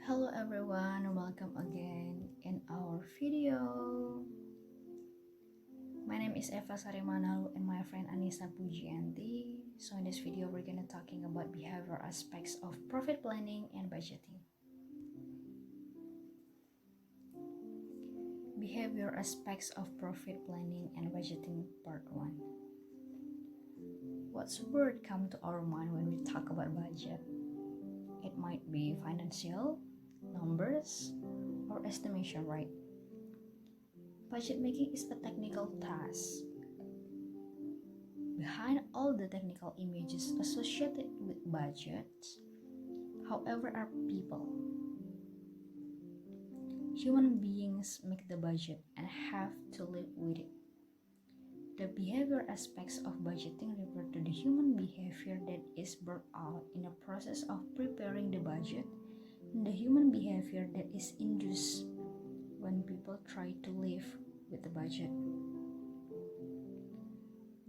Hello everyone, welcome again in our video. My name is Eva Sarimanalu and my friend Anissa Pujianti. So in this video we're gonna talking about behavioral aspects of profit planning and budgeting. Behavior aspects of profit planning and budgeting part 1. What's word come to our mind when we talk about budget? It might be financial, numbers, or estimation, right? Budget making is a technical task. Behind all the technical images associated with budgets, however, are people. Human beings make the budget and have to live with it. The behavior aspects of budgeting refer to the human behavior that is brought out in the process of preparing the budget and the human behavior that is induced when people try to live with the budget.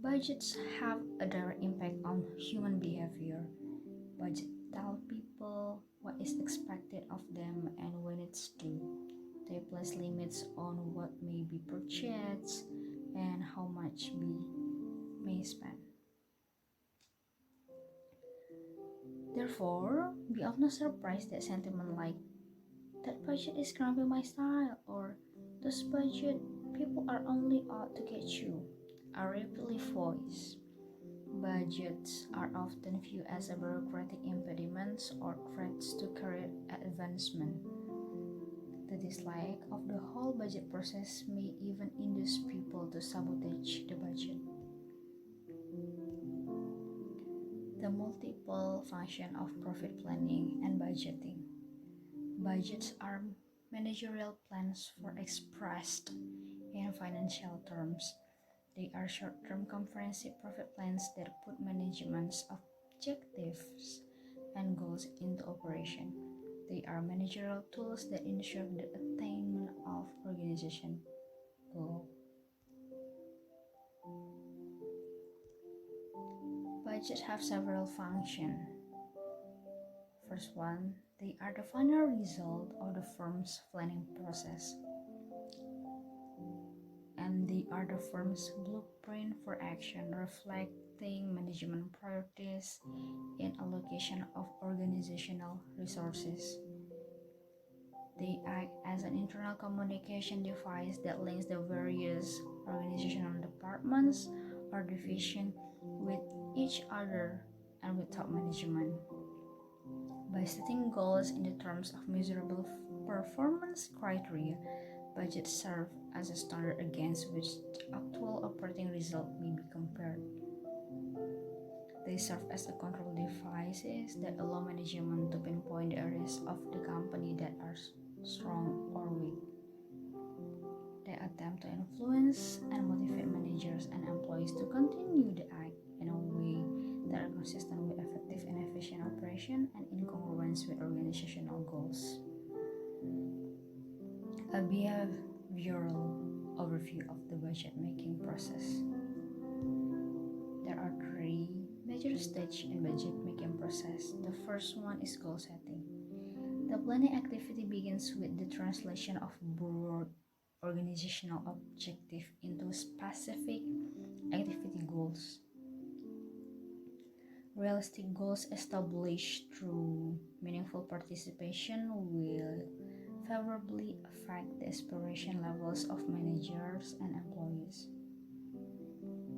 Budgets have a direct impact on human behavior. Budget tell people what is expected of them and when it's due. They place limits on what may be purchased and how much we may spend. Therefore, we often surprised that sentiment like, that budget is cramping my style, or those budget people are only out to get you, are repeatedly voiced. Budgets are often viewed as a bureaucratic impediments or threats to career advancement. The dislike of the whole budget process may even induce people to sabotage the budget. The multiple function of profit planning and budgeting. Budgets are managerial plans for expressed in financial terms. They are short-term comprehensive profit plans that put management's objectives and goals into operation. They are managerial tools that ensure the attainment of organization goal. Budgets have several functions. First one, they are the final result of the firm's planning process, and they are the firm's blueprint for action, reflecting management priorities in allocation of organizational resources. They act as an internal communication device that links the various organizational departments or divisions with each other and with top management. By setting goals in the terms of measurable performance criteria, budgets serve as a standard against which the actual operating result may be compared. They serve as a control devices that allow management to pinpoint the areas of the company that are strong or weak. They attempt to influence and motivate managers and employees to continue the act in a way that are consistent with effective and efficient operation and in congruence with organizational goals. A behavioral overview of the budget making process. There are 3 major stages in budget making process. The first one is goal setting. The planning activity begins with the translation of broad organizational objective into specific activity goals. Realistic goals established through meaningful participation will favorably affect the aspiration levels of managers and employees.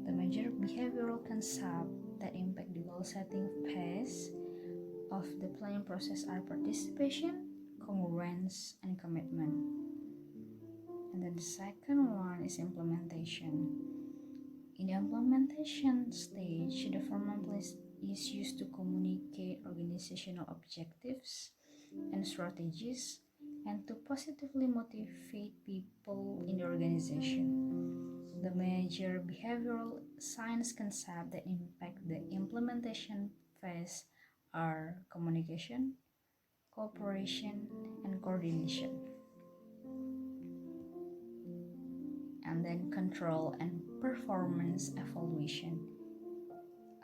The major behavioral concepts that impact the goal setting phase of the planning process are participation, congruence, and commitment. And then the second one is implementation. In the implementation stage, the formal plan is used to communicate organizational objectives and strategies and to positively motivate people in the organization. The major behavioral science concepts that impact the implementation phase are communication, cooperation, and coordination. And then control and performance evaluation.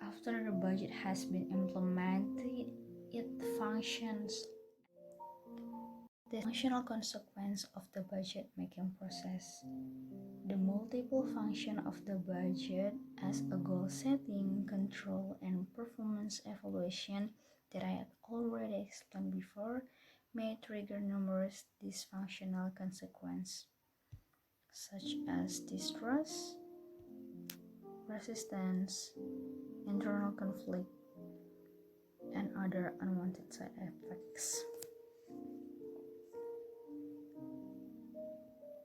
After the budget has been implemented, it functions The functional consequence of the budget making process. The multiple function of the budget as a goal setting, control, and performance evaluation that I had already explained before may trigger numerous dysfunctional consequences, such as distrust, resistance, internal conflict, and other unwanted side effects.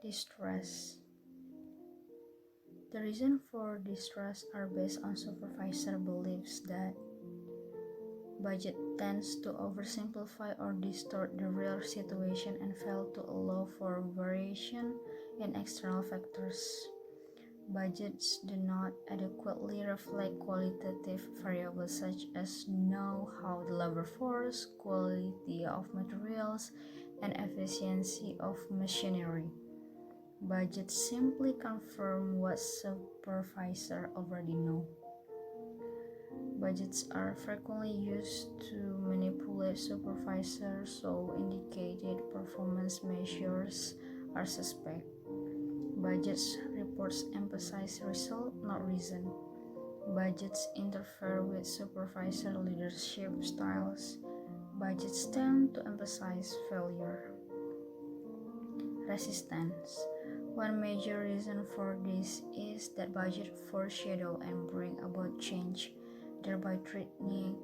Distrust. The reason for distrust are based on supervisor beliefs that budget tends to oversimplify or distort the real situation and fail to allow for variation in external factors. Budgets do not adequately reflect qualitative variables such as know-how the labor force, quality of materials, and efficiency of machinery. Budgets simply confirm what supervisors already know. Budgets are frequently used to manipulate supervisors, so indicated performance measures are suspect. Budgets reports emphasize result, not reason. Budgets interfere with supervisor leadership styles. Budgets tend to emphasize failure. Resistance. One major reason for this is that budget foreshadow and bring about change, thereby threatening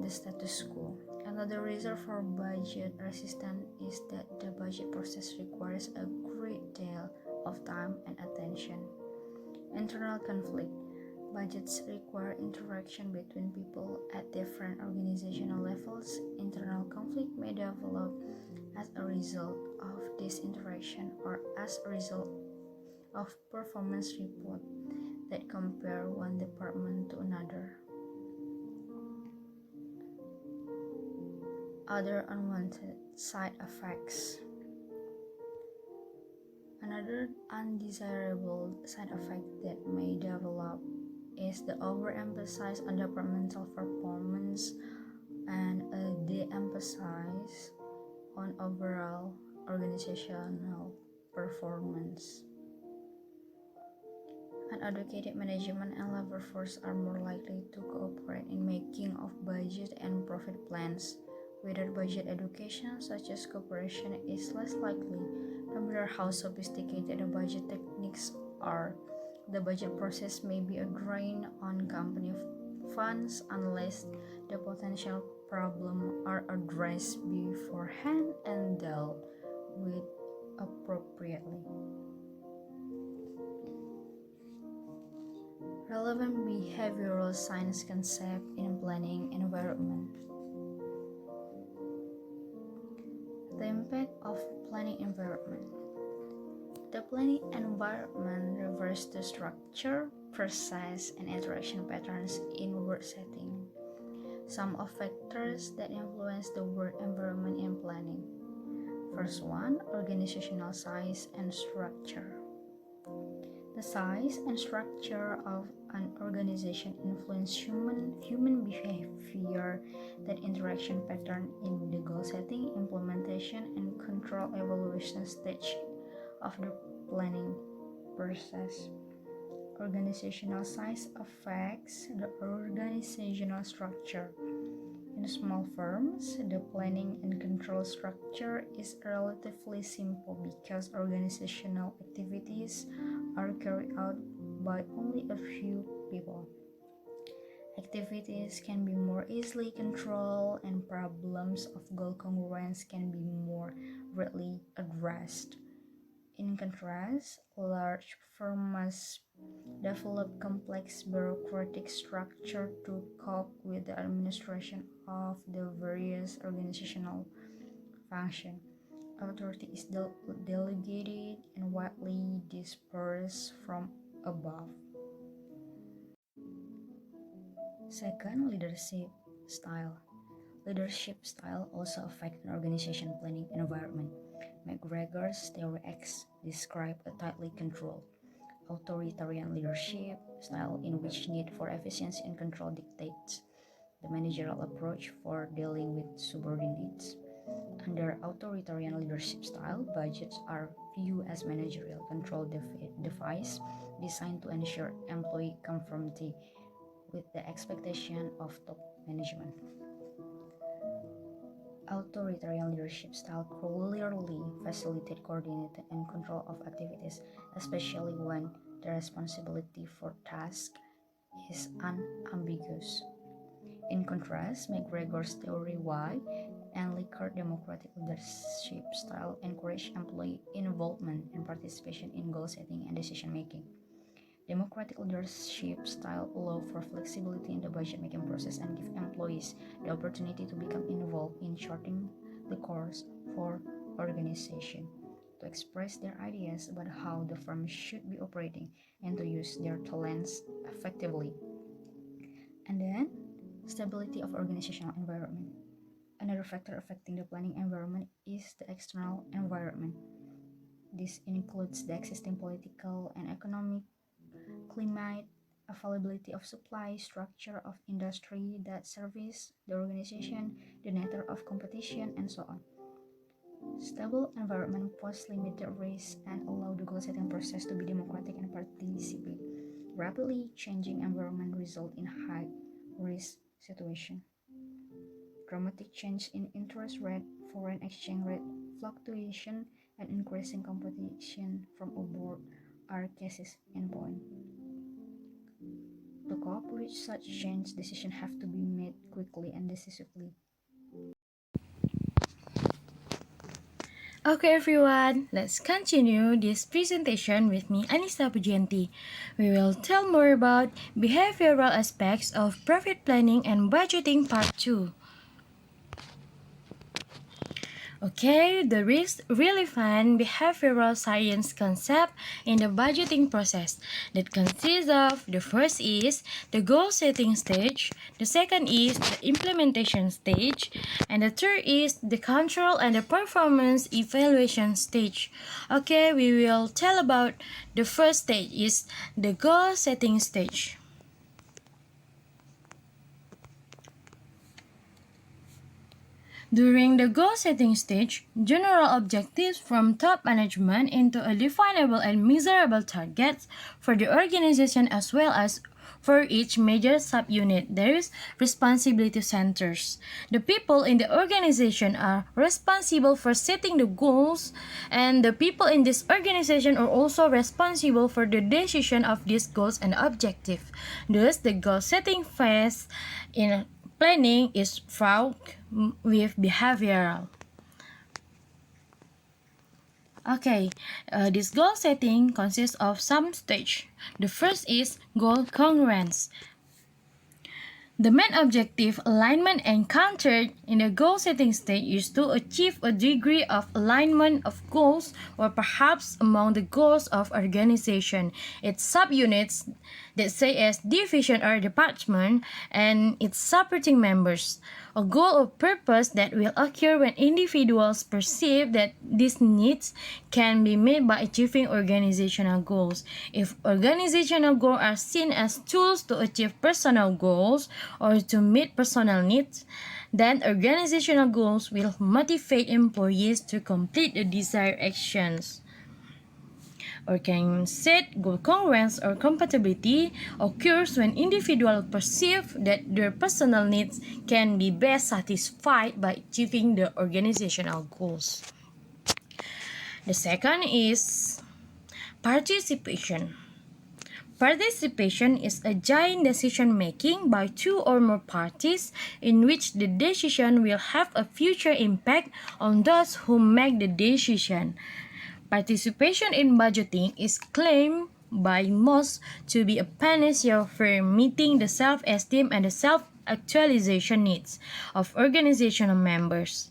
the status quo. Another reason for budget resistance is that the budget process requires a great deal of time and attention. Internal conflict. Budgets require interaction between people at different organizational levels. Internal conflict may develop as a result of this interaction or as a result of performance reports that compare one department to another. Other unwanted side effects. Another undesirable side effect that may develop is the overemphasis on departmental performance and a de-emphasis on overall organizational performance. Uneducated management and labor force are more likely to cooperate in making of budget and profit plans. Without budget education, such as cooperation is less likely, no matter how sophisticated the budget techniques are. The budget process may be a drain on company funds unless the potential problems are addressed beforehand and dealt with appropriately. Relevant behavioral science concept in planning environment. The impact of planning environment. The planning environment refers to structure, process, and interaction patterns in work setting. Some of factors that influence the work environment in planning. First one, organizational size and structure. The size and structure of an organization influence human behavior, that interaction pattern in the goal setting, implementation, and control evaluation stage of the planning process. Organizational size affects the organizational structure. In small firms, the planning and control structure is relatively simple because organizational activities are carried out by only a few people. Activities can be more easily controlled and problems of goal congruence can be more readily addressed. In contrast, large firms must develop complex bureaucratic structure to cope with the administration of the various organizational functions. Authority is delegated and widely dispersed from above. Second, leadership style. Leadership style also affects an organization planning environment. McGregor's theory X describes a tightly controlled, authoritarian leadership style in which need for efficiency and control dictates the managerial approach for dealing with subordinates. Under authoritarian leadership style, budgets are viewed as managerial control device designed to ensure employee conformity with the expectation of top management. Authoritarian leadership style clearly facilitate coordinated and control of activities, especially when the responsibility for tasks is unambiguous. In contrast, McGregor's theory Y and Likert democratic leadership style encourage employee involvement and participation in goal setting and decision making. Democratic leadership style allow for flexibility in the budget making process and give employees the opportunity to become involved in charting the course for organization, to express their ideas about how the firm should be operating, and to use their talents effectively. And then, stability of organizational environment. Another factor affecting the planning environment is the external environment. This includes the existing political and economic climate, availability of supply, structure of industry that service the organization, the nature of competition, and so on. Stable environment pose limited risk and allow the goal setting process to be democratic and participate. Rapidly changing environment result in high risk situation. Dramatic change in interest rate, foreign exchange rate fluctuation, and increasing competition from abroad are cases in point. To cope with such change, decisions have to be made quickly and decisively. Okay everyone, let's continue this presentation with me, Anissa Pujianti. We will tell more about behavioral aspects of profit planning and budgeting part 2. Okay, there is really fun behavioral science concept in the budgeting process that consists of the first is the goal setting stage, the second is the implementation stage, and the third is the control and the performance evaluation stage. Okay, we will tell about the first stage is the goal setting stage. During the goal-setting stage, general objectives from top management into a definable and measurable targets for the organization as well as for each major subunit. There is responsibility centers. The people in the organization are responsible for setting the goals, and the people in this organization are also responsible for the decision of these goals and objectives. Thus, the goal-setting phase in planning is fraught with behavioral. Okay, this goal setting consists of some stages. The first is goal congruence. The main objective, alignment, encountered in the goal-setting stage is to achieve a degree of alignment of goals or perhaps among the goals of organization, its subunits that say as division or department, and its supporting members. A goal or purpose that will occur when individuals perceive that these needs can be met by achieving organizational goals. If organizational goals are seen as tools to achieve personal goals or to meet personal needs, then organizational goals will motivate employees to complete the desired actions. Or can set goal congruence or compatibility occurs when individuals perceive that their personal needs can be best satisfied by achieving the organizational goals. The second is participation. Participation is a joint decision making by two or more parties in which the decision will have a future impact on those who make the decision. Participation in budgeting is claimed by most to be a panacea for meeting the self-esteem and the self-actualization needs of organizational members.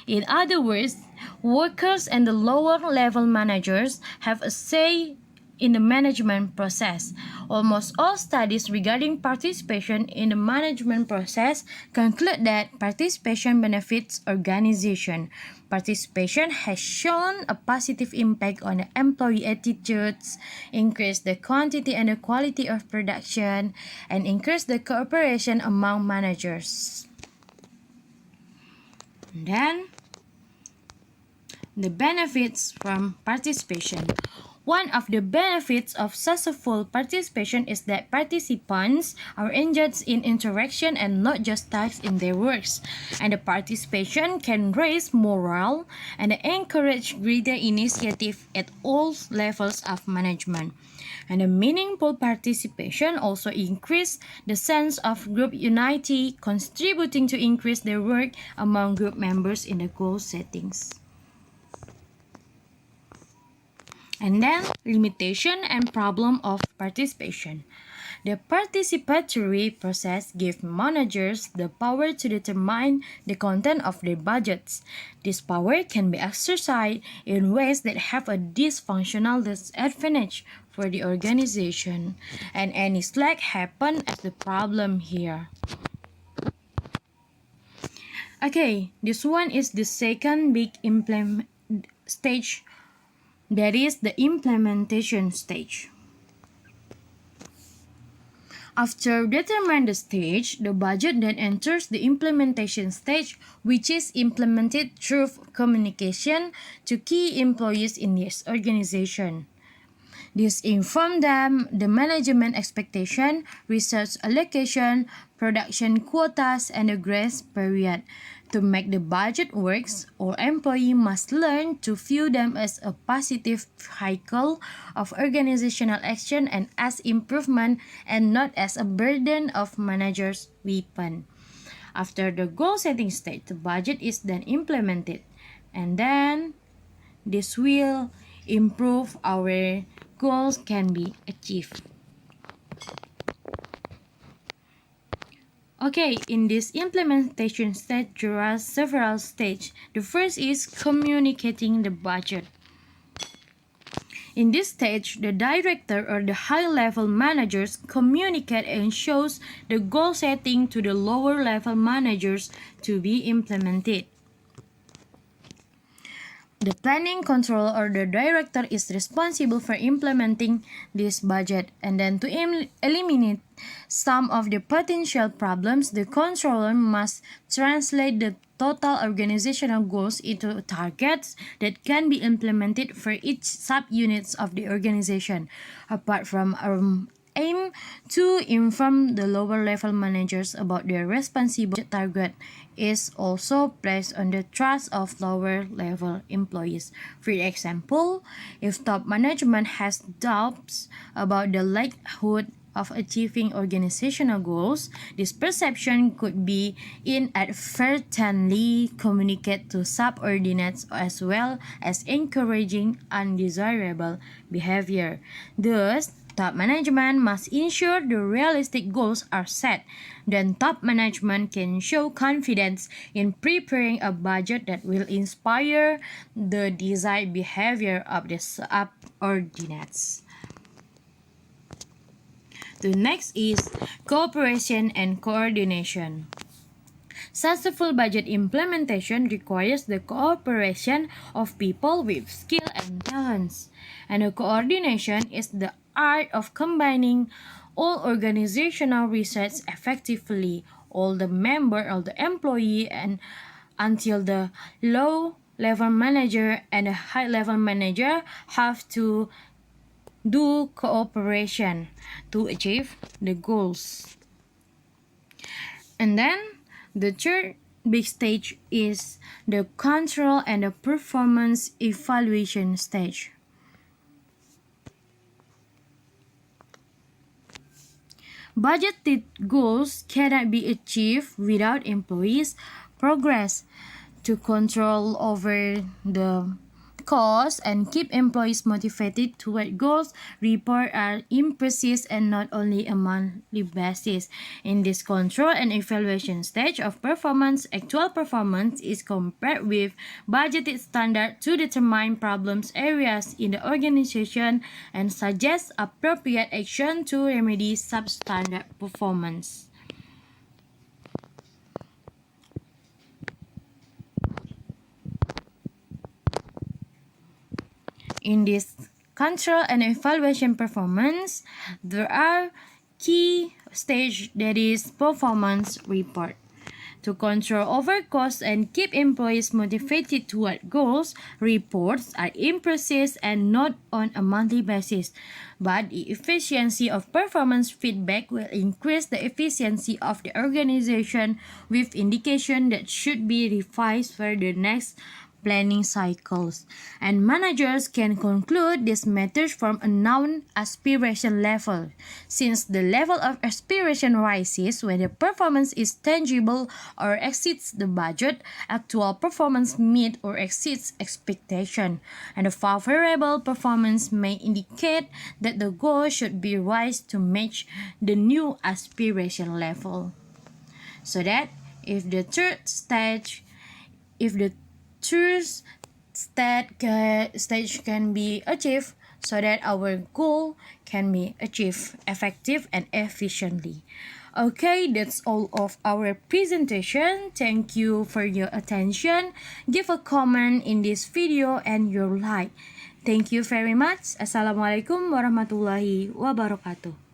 In other words, workers and the lower level managers have a say in the management process. Almost all studies regarding participation in the management process conclude that participation benefits organization. Participation has shown a positive impact on the employee attitudes, increase the quantity and the quality of production, and increase the cooperation among managers. And then, the benefits from participation. One of the benefits of successful participation is that participants are engaged in interaction and not just tasks in their works. And the participation can raise morale and encourage greater initiative at all levels of management. And a meaningful participation also increase the sense of group unity, contributing to increase their work among group members in the goal settings. And then, limitation and problem of participation. The participatory process gives managers the power to determine the content of their budgets. This power can be exercised in ways that have a dysfunctional disadvantage for the organization, and any slack happen as the problem here. Okay, this one is the second big stage, that is the implementation stage. After determining the stage, the budget then enters the implementation stage, which is implemented through communication to key employees in this organization. This informs them the management expectation, resource allocation, production quotas, and the grace period. To make the budget works, all employees must learn to view them as a positive vehicle of organizational action and as improvement and not as a burden of manager's weapon. After the goal setting stage, the budget is then implemented, and then this will improve our goals can be achieved. Okay, in this implementation stage, there are several stages. The first is communicating the budget. In this stage, the director or the high-level managers communicate and shows the goal setting to the lower-level managers to be implemented. The planning control or the director is responsible for implementing this budget, and then to eliminate some of the potential problems, the controller must translate the total organizational goals into targets that can be implemented for each subunits of the organization. Apart from aim to inform the lower level managers about their responsible target is also placed on the trust of lower level employees. For example, if top management has doubts about the likelihood of achieving organizational goals, this perception could be inadvertently communicated to subordinates as well as encouraging undesirable behavior. Thus, top management must ensure the realistic goals are set. Then top management can show confidence in preparing a budget that will inspire the desired behavior of the subordinates. The next is cooperation and coordination. Successful budget implementation requires the cooperation of people with skill and talents, and the coordination is the art of combining all organizational research effectively, all the member or the employee, and until the low level manager and the high level manager have to do cooperation to achieve the goals. And then the third big stage is the control and the performance evaluation stage. Budgeted goals cannot be achieved without employees' progress. To control over the costs and keep employees motivated toward goals, reports are imprecise and not only a monthly basis. In this control and evaluation stage of performance, actual performance is compared with budgeted standard to determine problems areas in the organization and suggest appropriate action to remedy substandard performance. In this control and evaluation performance, there are key stage that is performance report. To control over costs and keep employees motivated toward goals, reports are in process and not on a monthly basis. But the efficiency of performance feedback will increase the efficiency of the organization with indication that should be revised for the next planning cycles. And managers can conclude these matters from a known aspiration level. Since the level of aspiration rises when the performance is tangible or exceeds the budget, actual performance meet or exceeds expectation. And the favorable performance may indicate that the goal should be raised to match the new aspiration level. So that if the third stage if the third stage can be achieved, so that our goal can be achieved effective and efficiently. Okay, that's all of our presentation. Thank you for your attention. Give a comment in this video and your like. Thank you very much. Assalamualaikum warahmatullahi wabarakatuh.